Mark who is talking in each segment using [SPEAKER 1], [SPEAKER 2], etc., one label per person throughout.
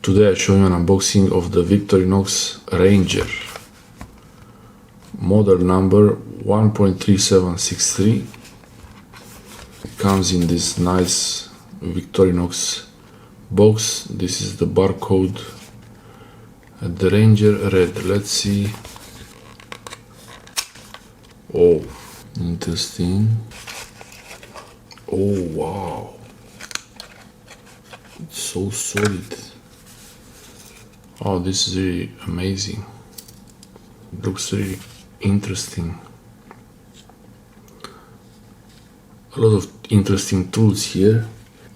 [SPEAKER 1] Today I show you an unboxing of the Victorinox Ranger. Model number 1.3763. It comes in this nice Victorinox box. This is the barcode at the Ranger red. Let's see. Oh, interesting. Oh wow, it's so solid. Oh, this is really amazing. It looks really interesting. A lot of interesting tools here.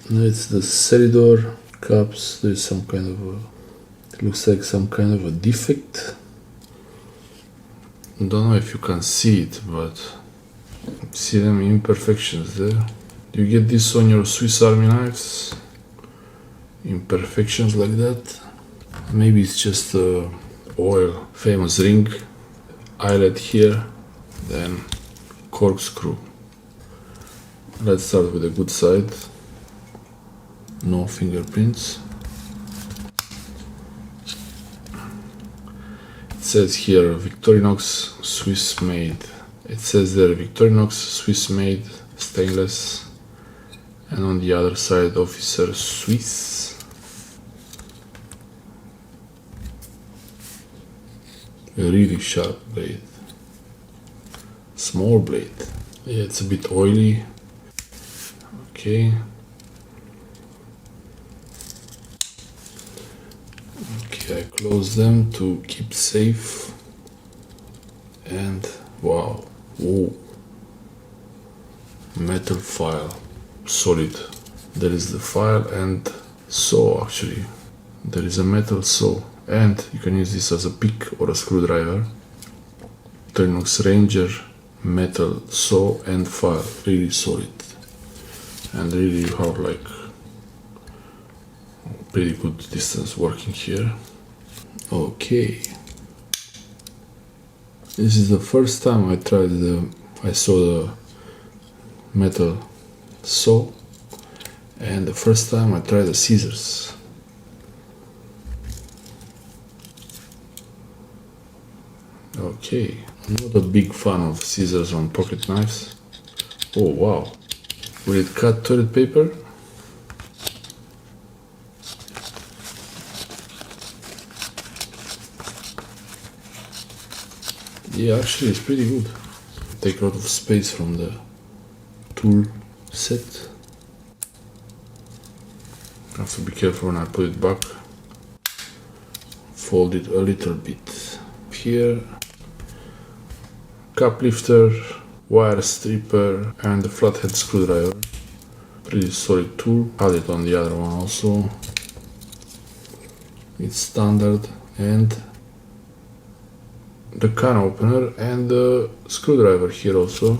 [SPEAKER 1] Now it's the Cellidor cups. There's some kind of a, it looks like some kind of a defect. I don't know if you can see it, but see them imperfections there. You get this on your Swiss Army knives. Imperfections like that. Maybe it's just a oil famous ring. Eyelet here, then corkscrew. Let's start with the good side. No fingerprints. It says here Victorinox Swiss made. It says there Victorinox Swiss made stainless, and on the other side Officer Swiss. A really sharp blade. Small blade. Yeah, it's a bit oily. Okay. Okay, I close them to keep safe. And wow. Whoa. Metal file. Solid. There is the file and saw actually. There is a metal saw. And you can use this as a pick or a screwdriver. Victorinox Ranger metal saw and file, really solid, and really you have like pretty good distance working here. Okay, this is the first time I saw the metal saw, and the first time I tried the scissors. Okay, I'm not a big fan of scissors on pocket knives. Oh wow, will it cut toilet paper? Yeah, actually it's pretty good. Take a lot of space from the tool set. I have to be careful when I put it back. Fold it a little bit. Here, cup lifter, wire stripper, and the flathead screwdriver. Pretty solid tool. Had it on the other one also. It's standard, and the can opener and the screwdriver here also.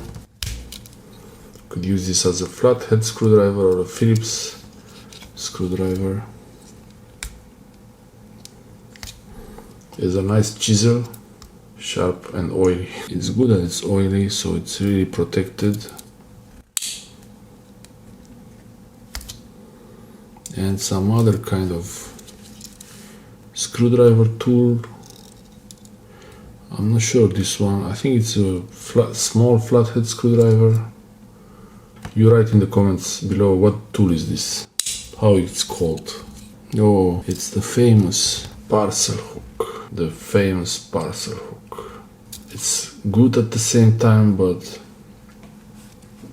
[SPEAKER 1] Could use this as a flathead screwdriver or a Phillips screwdriver. There's a nice chisel. Sharp and oily. It's good that it's oily, so it's really protected. And some other kind of screwdriver tool. I'm not sure this one. I think it's a small flathead screwdriver. You write in the comments below what tool is this, how it's called. Oh, it's the famous parcel hook. The famous parcel hook. It's good at the same time, but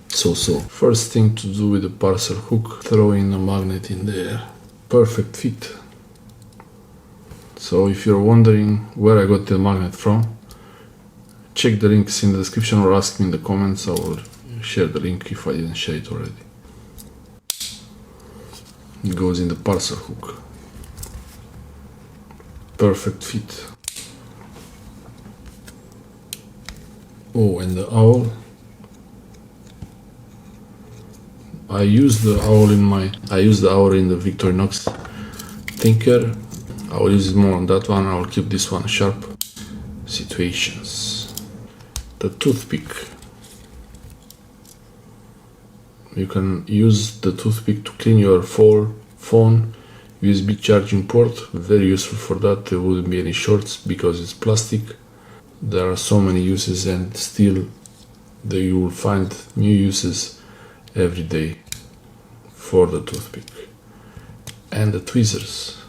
[SPEAKER 1] so-so. First thing to do with the parcel hook, throw in a magnet in there. Perfect fit. So if you're wondering where I got the magnet from, check the links in the description or ask me in the comments. I will share the link if I didn't share it already. It goes in the parcel hook. Perfect fit. Oh, and the owl. I use the owl in the Victorinox Thinker. I will use it more on that one. I will keep this one sharp. Situations. The toothpick. You can use the toothpick to clean your phone USB charging port, very useful for that. There wouldn't be any shorts because it's plastic. There are so many uses, and still you will find new uses every day for the toothpick. And the tweezers.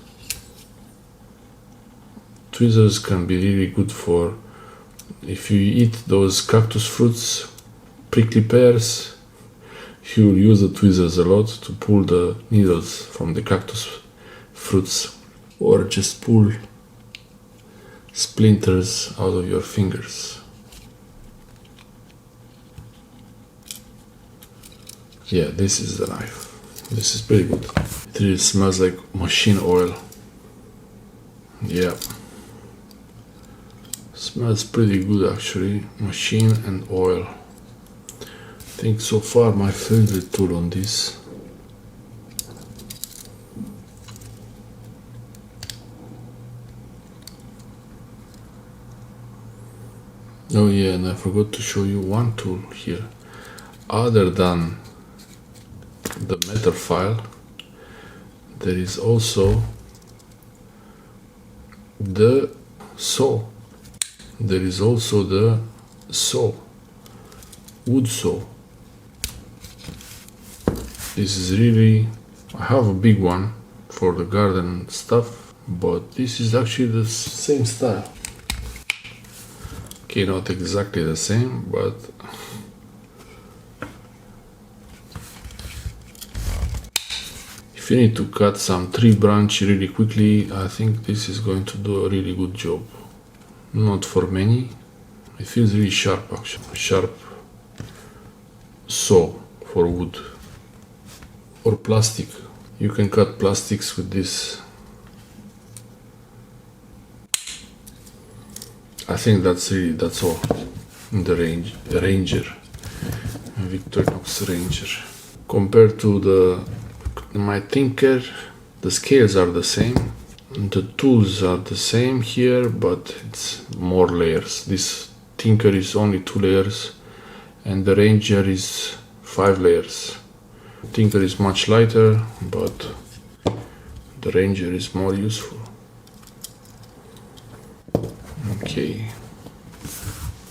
[SPEAKER 1] Tweezers can be really good for if you eat those cactus fruits, prickly pears. You will use the tweezers a lot to pull the needles from the cactus fruits, or just pull splinters out of your fingers. Yeah, this is the knife. This is pretty good. It really smells like machine oil. Yeah. Smells pretty good actually. Machine and oil. I think so far my favorite tool on this. Oh yeah, and I forgot to show you one tool here. Other than the metal file, there is also the saw. There is also the saw, wood saw. This is really, I have a big one for the garden stuff, but this is actually the same style. Okay, not exactly the same, but if you need to cut some tree branch really quickly, I think this is going to do a really good job. Not for many. It feels really sharp actually. Sharp saw for wood. Or plastic. You can cut plastics with this. I think that's all. The Ranger. Victorinox Ranger. Compared to my Tinker, the scales are the same. The tools are the same here, but it's more layers. This Tinker is only 2 layers, and the Ranger is 5 layers. Tinker is much lighter, but the Ranger is more useful. Okay.